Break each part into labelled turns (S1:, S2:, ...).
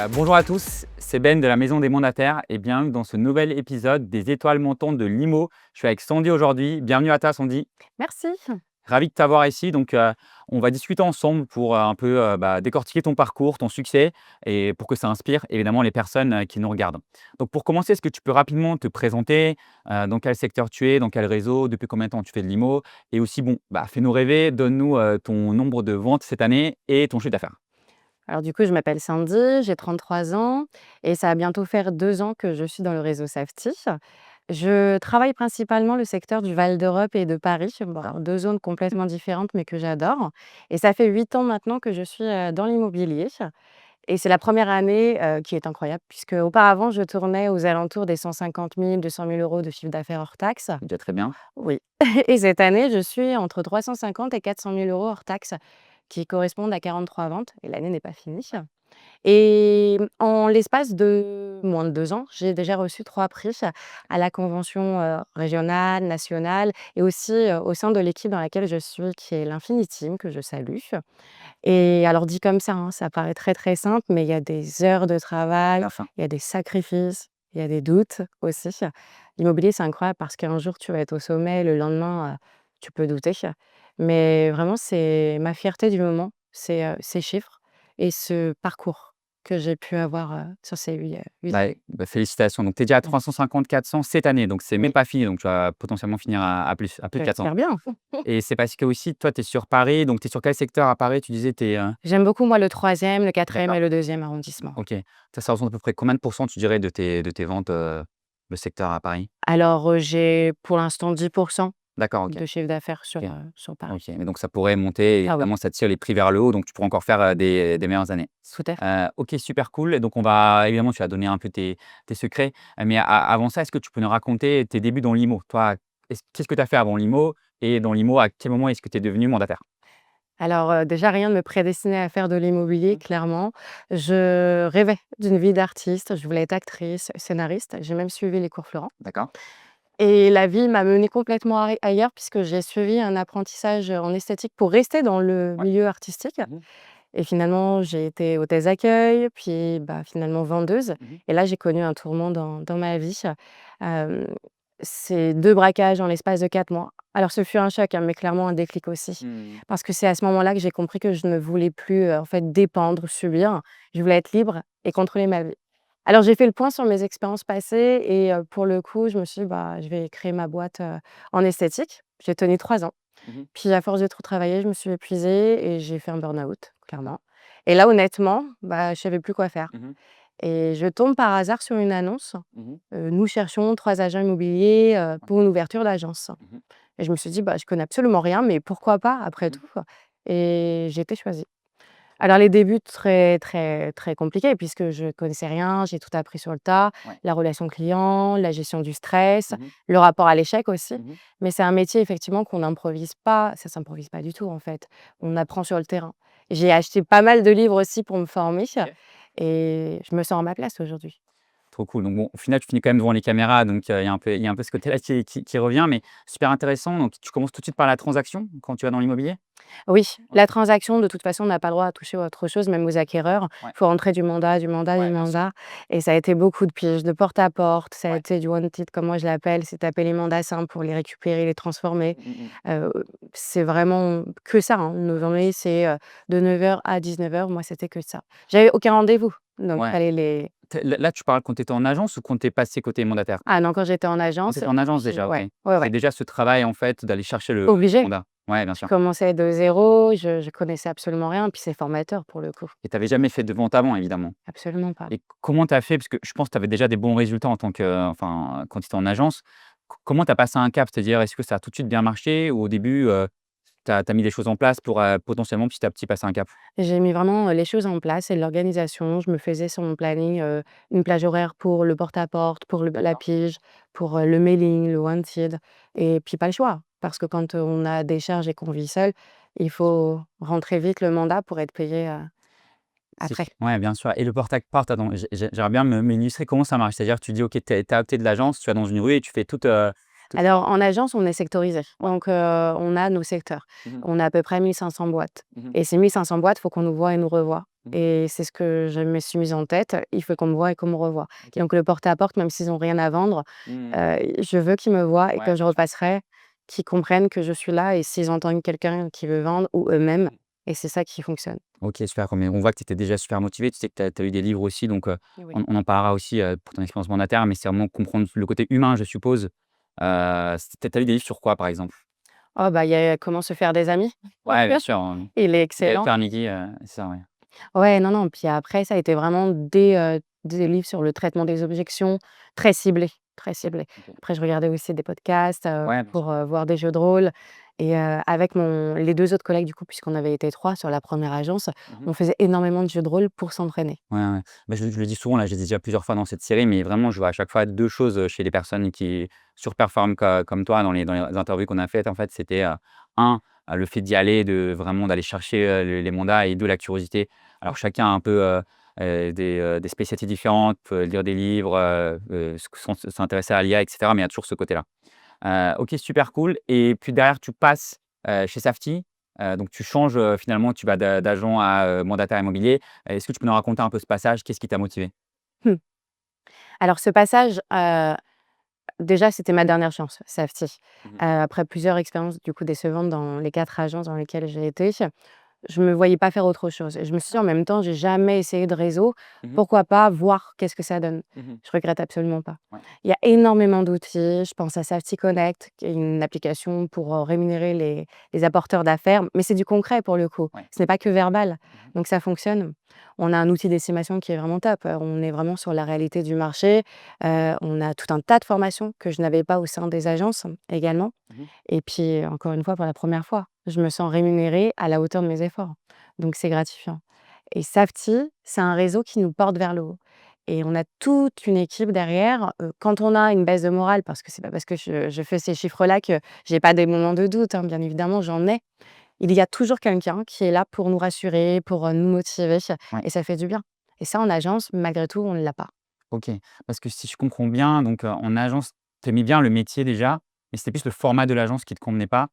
S1: Bonjour à tous, c'est Ben de la Maison des Mandataires et bienvenue dans ce nouvel épisode des Étoiles montantes de l'IMO. Je suis avec Sandy aujourd'hui. Bienvenue à toi Sandy.
S2: Merci.
S1: Ravi de t'avoir ici. On va discuter ensemble pour un peu décortiquer ton parcours, ton succès et pour que ça inspire évidemment les personnes qui nous regardent. Donc, pour commencer, est-ce que tu peux rapidement te présenter, dans quel secteur tu es, dans quel réseau, depuis combien de temps tu fais de l'IMO et aussi, fais-nous rêver, donne-nous ton nombre de ventes cette année et ton chiffre d'affaires.
S2: Alors du coup, je m'appelle Sandy, j'ai 33 ans et ça va bientôt faire 2 ans que je suis dans le réseau Safety. Je travaille principalement le secteur du Val d'Europe et de Paris. Bon, alors 2 zones complètement différentes, mais que j'adore. Et ça fait 8 ans maintenant que je suis dans l'immobilier. Et c'est la première année qui est incroyable, puisque auparavant, je tournais aux alentours des 150 000, 200 000 euros de chiffre d'affaires hors taxe.
S1: Déjà très bien.
S2: Oui. Et cette année, je suis entre 350 et 400 000 euros hors taxe, qui correspondent à 43 ventes. Et l'année n'est pas finie. Et en l'espace de moins de 2 ans, j'ai déjà reçu 3 prix à la convention, régionale, nationale et aussi, au sein de l'équipe dans laquelle je suis, qui est l'Infiniteam, que je salue. Et alors dit comme ça, hein, ça paraît très, très simple, mais il y a des heures de travail,
S1: Enfin,
S2: il y a des sacrifices, il y a des doutes aussi. L'immobilier, c'est incroyable parce qu'un jour, tu vas être au sommet, le lendemain, tu peux douter. Mais vraiment, c'est ma fierté du moment, c'est, ces chiffres et ce parcours que j'ai pu avoir, sur ces 8
S1: félicitations. Donc, tu es déjà à
S2: ans.
S1: 350-400 cette année, donc c'est même
S2: Oui,
S1: pas fini. Donc, tu vas potentiellement finir à plus de 400.
S2: j'espère bien.
S1: Et c'est parce que aussi, toi, tu es sur Paris. Donc, tu es sur quel secteur à Paris? Tu disais, tu es.
S2: J'aime beaucoup, moi, le troisième, le quatrième
S1: D'accord.
S2: et le deuxième arrondissement.
S1: Ok. Ça représente à peu près combien de pourcents, tu dirais, de tes ventes, le secteur à Paris?
S2: Alors, j'ai pour l'instant 10
S1: D'accord, ok.
S2: de chiffre d'affaires sur,
S1: Ok.
S2: sur
S1: Ok.
S2: Paris.
S1: Mais donc, ça pourrait monter. Et
S2: Ah oui,
S1: évidemment, ça tire les prix vers le haut. Donc, tu pourrais encore faire des meilleures années.
S2: tout à fait.
S1: Ok, super cool. Et donc, évidemment, tu as donné un peu tes secrets. Mais avant ça, est-ce que tu peux nous raconter tes débuts dans l'IMO? Toi, qu'est-ce que tu as fait avant l'IMO? Et dans l'IMO, à quel moment est-ce que tu es devenu mandataire?
S2: Alors, déjà rien ne me prédestinait à faire de l'immobilier, clairement. Je rêvais d'une vie d'artiste, je voulais être actrice, scénariste. J'ai même suivi les cours Florent
S1: D'accord.
S2: et la vie m'a menée complètement ailleurs puisque j'ai suivi un apprentissage, en esthétique pour rester dans le
S1: Ouais.
S2: milieu artistique
S1: Mmh.
S2: et finalement, j'ai été hôtesse d'accueil, puis, finalement vendeuse
S1: Mmh.
S2: et là, j'ai connu un tourment dans ma vie. Hem, c'est 2 braquages en l'espace de 4 mois. Alors ce fut un choc, hein, mais clairement un déclic aussi.
S1: Mmh.
S2: Parce que c'est à ce moment-là que j'ai compris que je ne voulais plus, en fait, dépendre, subir. Je voulais être libre et contrôler ma vie. Alors j'ai fait le point sur mes expériences passées et pour le coup, je me suis dit: «Bah, je vais créer ma boîte, en esthétique». J'ai tenu 3 ans.
S1: Mmh.
S2: Puis à force de trop travailler, je me suis épuisée et j'ai fait un burn-out, clairement. Et là, honnêtement, je savais plus quoi faire.
S1: Mmh.
S2: Et je tombe par hasard sur une annonce.
S1: Mmh.
S2: Nous cherchons 3 agents immobiliers,
S1: Ouais.
S2: pour une ouverture d'agence.
S1: Mmh.
S2: Et je me suis dit: «Bah, je connais absolument rien, mais pourquoi pas après
S1: Mmh.
S2: tout?» Et j'ai été choisie. Alors les débuts très, très, très compliqués puisque je connaissais rien, j'ai tout appris sur le tas,
S1: Ouais.
S2: la relation client, la gestion du stress,
S1: Mmh.
S2: le rapport à l'échec aussi.
S1: Mmh.
S2: Mais c'est un métier effectivement qu'on n'improvise pas, ça s'improvise pas du tout en fait. On apprend sur le terrain. J'ai acheté pas mal de livres aussi pour me former
S1: OK.
S2: et je me sens à ma place aujourd'hui.
S1: Trop cool. Donc bon, au final, tu finis quand même devant les caméras, donc il y a un peu ce côté-là qui revient, mais super intéressant. Donc tu commences tout de suite par la transaction quand tu vas dans l'immobilier?
S2: Oui,
S1: OK.
S2: la transaction, de toute façon, on n'a pas le droit à toucher à autre chose, même aux acquéreurs.
S1: Ouais.
S2: Il faut rentrer du mandat, du mandat, du
S1: Ouais, bien sûr.
S2: mandat et ça a été beaucoup de pièges, de porte à porte, ça a
S1: Ouais.
S2: été du wanted comme moi je l'appelle, c'est taper les mandats simples pour les récupérer, les transformer.
S1: Mmh mh.
S2: Heu, c'est vraiment que ça, hein. Nos journées, c'est, de 9 heures à 19 heures. Moi, c'était que ça. J'avais aucun rendez-vous, donc
S1: Ouais.
S2: fallait les
S1: Là, tu parles quand tu étais en agence ou quand tu es passé côté mandataire?
S2: ah non, quand j'étais en
S1: Quand tu
S2: agence,
S1: étais en agence
S2: j'ai
S1: déjà, OK.
S2: ouais, ouais,
S1: C'est
S2: ouais,
S1: déjà ce travail en fait d'aller chercher le
S2: obligée.
S1: mandat. Ouais, bien
S2: Je
S1: sûr.
S2: commençais de zéro, je connaissais absolument rien, puis c'est formateur pour le coup.
S1: Et tu avais jamais fait de vente avant évidemment?
S2: Absolument pas.
S1: Et comment tu as fait? Parce que je pense que tu avais déjà des bons résultats en tant que enfin, quand tu étais en agence. Comment tu as passé un cap? C'est-à-dire, est-ce que ça a tout de suite bien marché ou au début, tu as mis les choses en place pour, potentiellement petit à petit passer un cap?
S2: J'ai mis vraiment, les choses en place et de l'organisation. Je me faisais sur mon planning, une plage horaire pour le porte-à-porte, pour la
S1: D'accord.
S2: pige, pour, le mailing, le wanted et puis pas le choix. Parce que quand, on a des charges et qu'on vit seul, il faut rentrer vite le mandat pour être payé, après.
S1: Ouais, bien sûr. Et le porte-à-porte, attends, j'aimerais bien m'illustrer comment ça marche? C'est-à-dire, tu dis: «OK, tu es à côté de l'agence, tu vas dans une rue et tu fais toute».
S2: Alors en agence, on est sectorisé.
S1: Ouais.
S2: Donc, on a nos secteurs.
S1: Mmh mh.
S2: On a à peu près 1 500 boîtes
S1: Mmh.
S2: et ces 1 500 boîtes, il faut qu'on nous voie et nous revoie.
S1: Mmh.
S2: et c'est ce que je me suis mise en tête. Il faut qu'on me voie et qu'on me revoie.
S1: OK.
S2: Donc le porte-à-porte, même s'ils ont rien à vendre,
S1: Mmh.
S2: je veux qu'ils me voient et
S1: Ouais,
S2: quand je
S1: bien sûr.
S2: repasserai, qu'ils comprennent que je suis là et s'ils entendent quelqu'un qui veut vendre ou eux-mêmes
S1: Mmh.
S2: et c'est ça qui fonctionne.
S1: OK, super, mais on voit que tu étais déjà super motivé. Tu sais que tu as lu des livres aussi, donc
S2: Oui.
S1: on en parlera aussi, pour ton expérience mandataire, mais c'est vraiment comprendre le côté humain, je suppose. Tu as lu des livres sur quoi, par exemple?
S2: Oh bah, il y a Comment se faire des amis.
S1: Ouais, bien sûr,
S2: Il est
S1: Dale
S2: excellent.
S1: Carnegie, c'est ça, ouais.
S2: Ouais, non, non, puis après ça a été vraiment des livres sur le traitement des objections, très ciblés, très ciblés.
S1: OK.
S2: Après je regardais aussi des podcasts,
S1: Ouais, bien sûr.
S2: pour, voir des jeux de rôle et avec les 2 autres collègues du coup, puisqu'on avait été 3 sur la première agence,
S1: Mmh.
S2: on faisait énormément de jeux de rôle pour s'entraîner.
S1: Ouais, ouais. Bah, je le dis souvent, là, je l'ai dit déjà plusieurs fois dans cette série, mais vraiment, je vois à chaque fois 2 choses, chez les personnes qui surperforment comme toi dans les interviews qu'on a faites, en fait, c'était, 1, le fait d'y aller, d'aller chercher, les mandats et 2, la curiosité. Alors
S2: Mmh.
S1: chacun a un peu, des spécialités différentes, peut lire des livres, s'intéresser à l'IA et cetera, mais il y a toujours ce côté-là. OK, super cool et puis derrière tu passes, chez Safety, donc tu changes, finalement, tu vas d'agent à, mandataire immobilier. Est-ce que tu peux nous raconter un peu ce passage? Qu'est-ce qui t'a motivé?
S2: Mmh. Alors ce passage, déjà c'était ma dernière chance, Safety.
S1: Mmh mh.
S2: Après plusieurs expériences du coup décevantes dans les 4 agences dans lesquelles j'ai été. Je me voyais pas faire autre chose et je me suis dit: «En même temps, j'ai jamais essayé de réseau,
S1: Mmh mh.
S2: pourquoi pas voir qu'est-ce que ça donne?»
S1: Mmh.
S2: Je regrette absolument pas.
S1: Ouais.
S2: Il y a énormément d'outils, je pense à Safety Connect, qui est une application pour, rémunérer les apporteurs d'affaires, mais c'est du concret pour le coup.
S1: Ouais.
S2: Ce n'est pas que verbal,
S1: Mmh.
S2: donc ça fonctionne. On a un outil d'estimation qui est vraiment top, on est vraiment sur la réalité du marché, on a tout un tas de formations que je n'avais pas au sein des agences également.
S1: Mmh.
S2: Et puis, encore une fois, pour la première fois, je me sens rémunérée à la hauteur de mes efforts. Donc c'est gratifiant. Et Safety, c'est un réseau qui nous porte vers le haut. Et on a toute une équipe derrière. Quand on a une baisse de morale, parce que c'est pas parce que je fais ces chiffres-là que j'ai pas des moments de doute, hein, bien évidemment, j'en ai. Il y a toujours quelqu'un qui est là pour nous rassurer, pour, nous motiver
S1: Ouais.
S2: et ça fait du bien. Et ça, en agence, malgré tout, on ne l'a pas.
S1: OK. Parce que si je comprends bien, donc en agence, tu aimais bien le métier déjà, mais c'était plus le format de l'agence qui te convenait pas,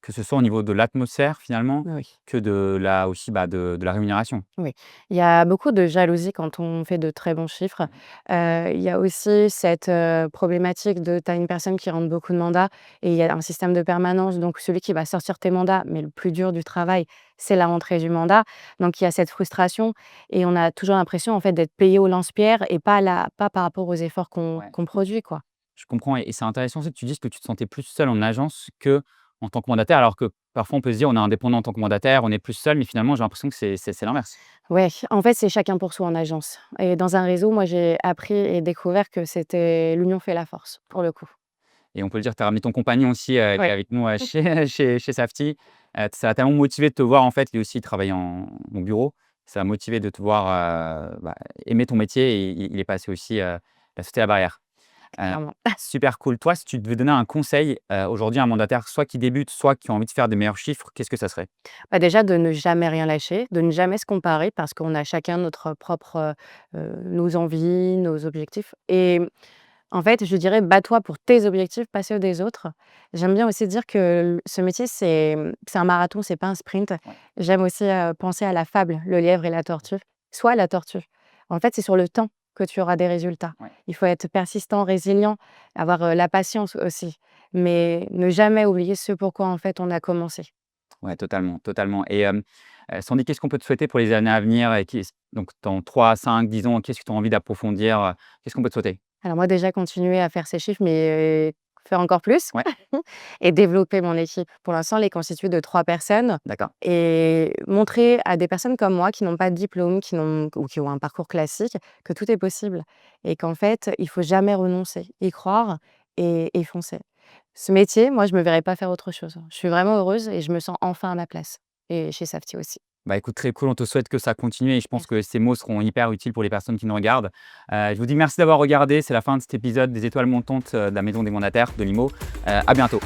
S1: que ce soit au niveau de l'atmosphère finalement,
S2: Oui.
S1: que de la aussi, de la rémunération?
S2: Oui, il y a beaucoup de jalousie quand on fait de très bons chiffres.
S1: Mmh.
S2: Il y a aussi cette, problématique de tu as une personne qui rentre beaucoup de mandats et il y a un système de permanence, donc celui qui va sortir tes mandats, mais le plus dur du travail, c'est la rentrée du mandat. Donc il y a cette frustration et on a toujours l'impression, en fait, d'être payé au lance-pierre et pas par rapport aux efforts qu'on
S1: Ouais.
S2: qu'on produit, quoi.
S1: Je comprends et c'est intéressant aussi que tu dises que tu te sentais plus seul en agence qu'en tant que mandataire, alors que parfois on peut se dire: «On est indépendant en tant que mandataire, on est plus seul», mais finalement j'ai l'impression que c'est l'inverse.
S2: Ouais, en fait, c'est chacun pour soi en agence et dans un réseau, moi, j'ai appris et découvert que c'était l'union fait la force, pour le coup.
S1: Et on peut le dire, tu as ramené ton compagnon aussi, qui est
S2: Ouais.
S1: avec nous, chez chez Safety. Ça a tellement motivé de te voir en fait, lui aussi il travaille en bureau. Ça a motivé de te voir, aimer ton métier et il est passé aussi, il a sauté la barrière. Heu,
S2: Clairement.
S1: Super cool. Toi, si tu devais donner un conseil, aujourd'hui à un mandataire, soit qui débute, soit qui a envie de faire des meilleurs chiffres, qu'est-ce que ça serait?
S2: Bah, déjà de ne jamais rien lâcher, de ne jamais se comparer parce qu'on a chacun notre propre, nos envies, nos objectifs et en fait, je dirais: «Bats-toi pour tes objectifs, pas ceux des autres». J'aime bien aussi dire que ce métier, c'est un marathon, c'est pas un sprint.
S1: Ouais.
S2: J'aime aussi, penser à la fable, Le lièvre et la tortue. Sois la tortue. En fait, c'est sur le temps que tu auras des résultats.
S1: Ouais.
S2: Il faut être persistant, résilient, avoir, la patience aussi, mais ne jamais oublier ce pourquoi, en fait, on a commencé.
S1: Ouais, totalement, totalement et Sandy, qu'est-ce qu'on peut te souhaiter pour les années à venir et donc dans 3, 5, 10 ans, qu'est-ce que tu as envie d'approfondir, qu'est-ce qu'on peut te souhaiter?
S2: Alors moi déjà continuer à faire ces chiffres, mais faire encore plus
S1: Ouais,
S2: et développer mon équipe. Pour l'instant, elle est constituée de 3 personnes
S1: d'accord.
S2: et montrer à des personnes comme moi qui n'ont pas de diplôme, qui ont un parcours classique, que tout est possible et qu'en fait, il faut jamais renoncer, y croire et foncer. Ce métier, moi, je me verrais pas faire autre chose. Je suis vraiment heureuse et je me sens enfin à ma place et chez Safety aussi.
S1: Bah, écoute, très cool, on te souhaite que ça continue et je pense que
S2: Merci.
S1: ces mots seront hyper utiles pour les personnes qui nous regardent. Je vous dis merci d'avoir regardé, c'est la fin de cet épisode des étoiles montantes, de la maison des mandataires de l'IMO. À bientôt.